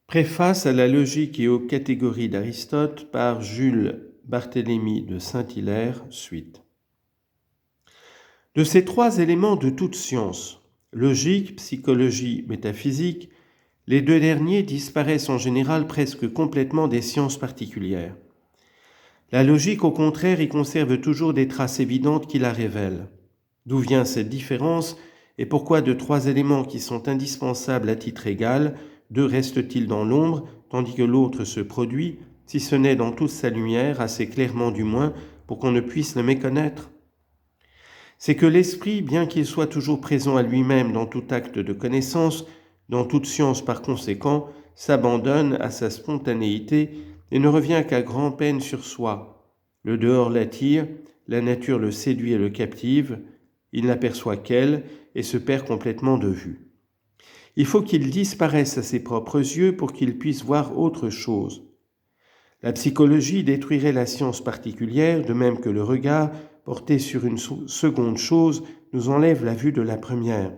Préface à la logique et aux catégories d'Aristote par Jules Barthélemy de Saint-Hilaire, suite. De ces trois éléments de toute science, logique, psychologie, métaphysique, les deux derniers disparaissent en général presque complètement des sciences particulières. La logique, au contraire, y conserve toujours des traces évidentes qui la révèlent. D'où vient cette différence et pourquoi de trois éléments qui sont indispensables à titre égal, deux restent-ils dans l'ombre, tandis que l'autre se produit, si ce n'est dans toute sa lumière, assez clairement du moins, pour qu'on ne puisse le méconnaître? C'est que l'esprit, bien qu'il soit toujours présent à lui-même dans tout acte de connaissance, dans toute science par conséquent, s'abandonne à sa spontanéité et ne revient qu'à grand-peine sur soi. Le dehors l'attire, la nature le séduit et le captive, il n'aperçoit qu'elle et se perd complètement de vue. Il faut qu'il disparaisse à ses propres yeux pour qu'il puisse voir autre chose. La psychologie détruirait la science particulière, de même que le regard, porté sur une seconde chose, nous enlève la vue de la première.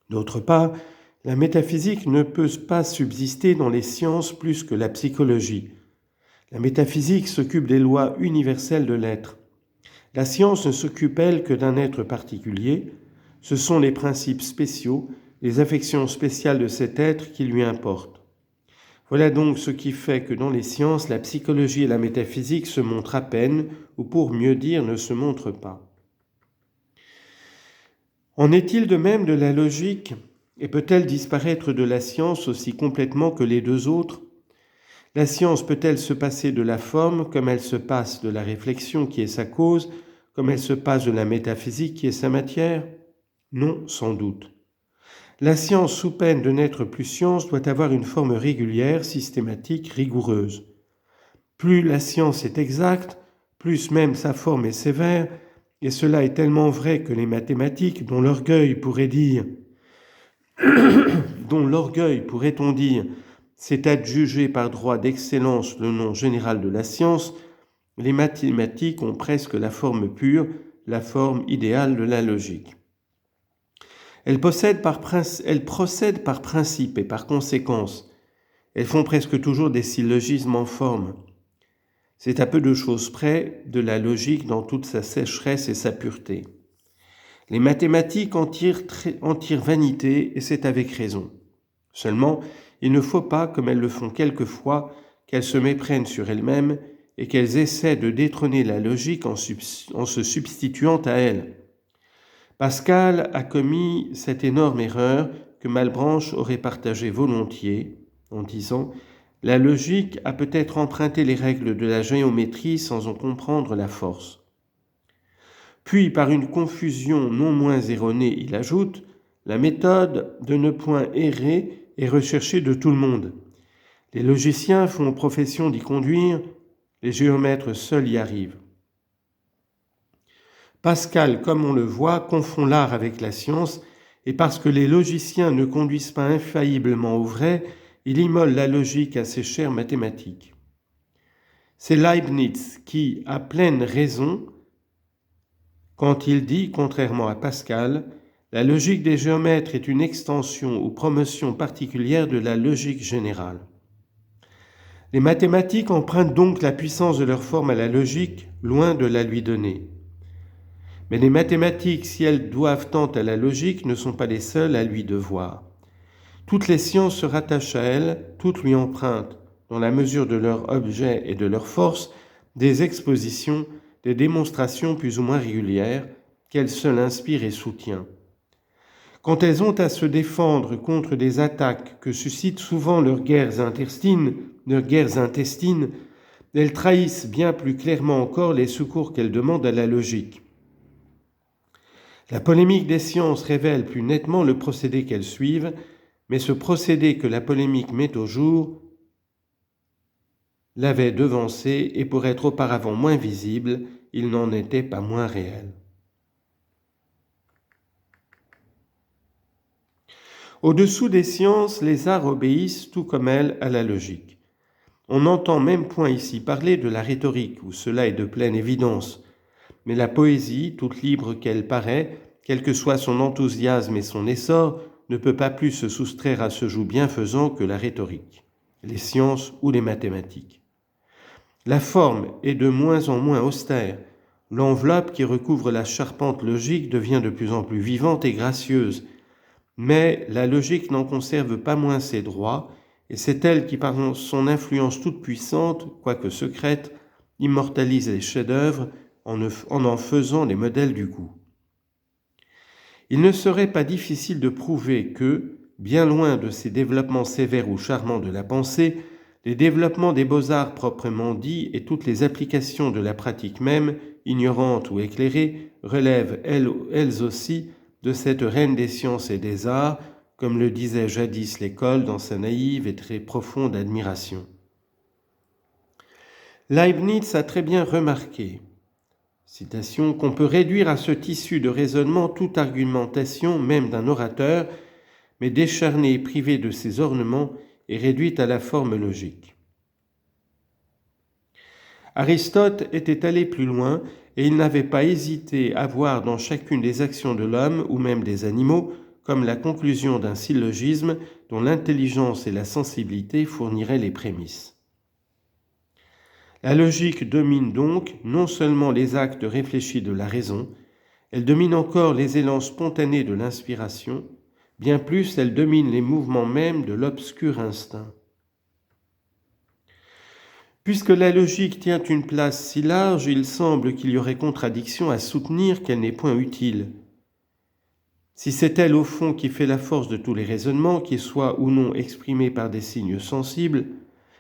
D'autre part, la métaphysique ne peut pas subsister dans les sciences plus que la psychologie. La métaphysique s'occupe des lois universelles de l'être. La science ne s'occupe, elle, que d'un être particulier. Ce sont les principes spéciaux, les affections spéciales de cet être qui lui importent. Voilà donc ce qui fait que dans les sciences, la psychologie et la métaphysique se montrent à peine, ou pour mieux dire, ne se montrent pas. En est-il de même de la logique, et peut-elle disparaître de la science aussi complètement que les deux autres? La science peut-elle se passer de la forme comme elle se passe de la réflexion qui est sa cause, comme elle se passe de la métaphysique qui est sa matière? Non, sans doute. La science, sous peine de n'être plus science, doit avoir une forme régulière, systématique, rigoureuse. Plus la science est exacte, plus même sa forme est sévère, et cela est tellement vrai que les mathématiques, dont l'orgueil, pourrait-on dire, c'est adjuger par droit d'excellence le nom général de la science, les mathématiques ont presque la forme pure, la forme idéale de la logique. Elles procèdent par principe et par conséquence. Elles font presque toujours des syllogismes en forme. C'est à peu de choses près de la logique dans toute sa sécheresse et sa pureté. Les mathématiques en tirent vanité, et c'est avec raison. Seulement, il ne faut pas, comme elles le font quelquefois, qu'elles se méprennent sur elles-mêmes et qu'elles essaient de détrôner la logique en se substituant à elle. Pascal a commis cette énorme erreur que Malebranche aurait partagée volontiers en disant « La logique a peut-être emprunté les règles de la géométrie sans en comprendre la force. » Puis, par une confusion non moins erronée, il ajoute « La méthode de ne point errer est recherchée de tout le monde. Les logiciens font profession d'y conduire, les géomètres seuls y arrivent. » Pascal, comme on le voit, confond l'art avec la science, et parce que les logiciens ne conduisent pas infailliblement au vrai, il immole la logique à ses chères mathématiques. C'est Leibniz qui a pleine raison quand il dit, contrairement à Pascal, la logique des géomètres est une extension ou promotion particulière de la logique générale. Les mathématiques empruntent donc la puissance de leur forme à la logique, loin de la lui donner. Mais les mathématiques, si elles doivent tant à la logique, ne sont pas les seules à lui devoir. Toutes les sciences se rattachent à elles, toutes lui empruntent, dans la mesure de leur objet et de leur force, des expositions, des démonstrations plus ou moins régulières, qu'elle seule inspire et soutient. Quand elles ont à se défendre contre des attaques que suscitent souvent leurs guerres intestines, elles trahissent bien plus clairement encore les secours qu'elles demandent à la logique. La polémique des sciences révèle plus nettement le procédé qu'elles suivent, mais ce procédé que la polémique met au jour l'avait devancé, et pour être auparavant moins visible, il n'en était pas moins réel. Au-dessous des sciences, les arts obéissent, tout comme elles, à la logique. On n'entend même point ici parler de la rhétorique, où cela est de pleine évidence, mais la poésie, toute libre qu'elle paraît, quel que soit son enthousiasme et son essor, ne peut pas plus se soustraire à ce joug bienfaisant que la rhétorique, les sciences ou les mathématiques. La forme est de moins en moins austère. L'enveloppe qui recouvre la charpente logique devient de plus en plus vivante et gracieuse. Mais la logique n'en conserve pas moins ses droits, et c'est elle qui, par son influence toute puissante, quoique secrète, immortalise les chefs-d'œuvre en faisant les modèles du goût. Il ne serait pas difficile de prouver que, bien loin de ces développements sévères ou charmants de la pensée, les développements des beaux-arts proprement dits et toutes les applications de la pratique même, ignorantes ou éclairées, relèvent elles aussi de cette reine des sciences et des arts, comme le disait jadis l'école dans sa naïve et très profonde admiration. Leibniz a très bien remarqué, citation, qu'on peut réduire à ce tissu de raisonnement toute argumentation, même d'un orateur, mais décharnée et privée de ses ornements et réduite à la forme logique. Aristote était allé plus loin et il n'avait pas hésité à voir dans chacune des actions de l'homme ou même des animaux comme la conclusion d'un syllogisme dont l'intelligence et la sensibilité fourniraient les prémices. La logique domine donc non seulement les actes réfléchis de la raison, elle domine encore les élans spontanés de l'inspiration, bien plus elle domine les mouvements mêmes de l'obscur instinct. Puisque la logique tient une place si large, il semble qu'il y aurait contradiction à soutenir qu'elle n'est point utile. Si c'est elle au fond qui fait la force de tous les raisonnements, qu'ils soient ou non exprimés par des signes sensibles,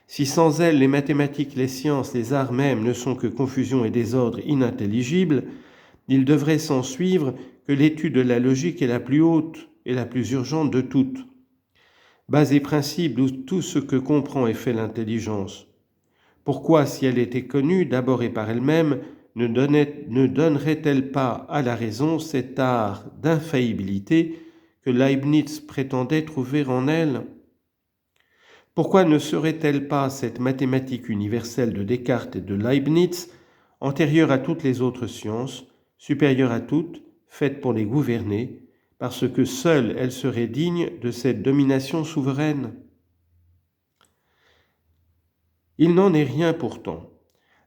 si sans elle les mathématiques, les sciences, les arts même ne sont que confusion et désordre inintelligibles, il devrait s'en suivre que l'étude de la logique est la plus haute et la plus urgente de toutes. Base et principe de tout ce que comprend et fait l'intelligence. Pourquoi, si elle était connue d'abord et par elle-même, ne donnerait-elle pas à la raison cet art d'infaillibilité que Leibniz prétendait trouver en elle ? Pourquoi ne serait-elle pas cette mathématique universelle de Descartes et de Leibniz, antérieure à toutes les autres sciences, supérieure à toutes, faite pour les gouverner, parce que seule elle serait digne de cette domination souveraine ? Il n'en est rien pourtant.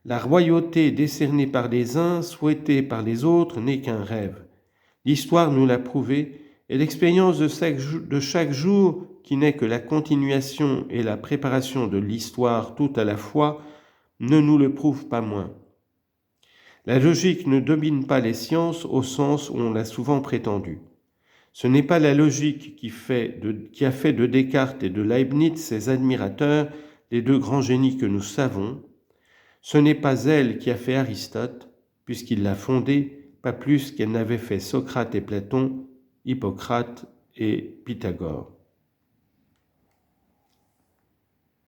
La royauté décernée par les uns, souhaitée par les autres, n'est qu'un rêve. L'histoire nous l'a prouvé, et l'expérience de chaque jour, qui n'est que la continuation et la préparation de l'histoire tout à la fois, ne nous le prouve pas moins. La logique ne domine pas les sciences au sens où on l'a souvent prétendu. Ce n'est pas la logique qui a fait de Descartes et de Leibniz ses admirateurs, les deux grands génies que nous savons. Ce n'est pas elle qui a fait Aristote, puisqu'il l'a fondé, pas plus qu'elle n'avait fait Socrate et Platon, Hippocrate et Pythagore.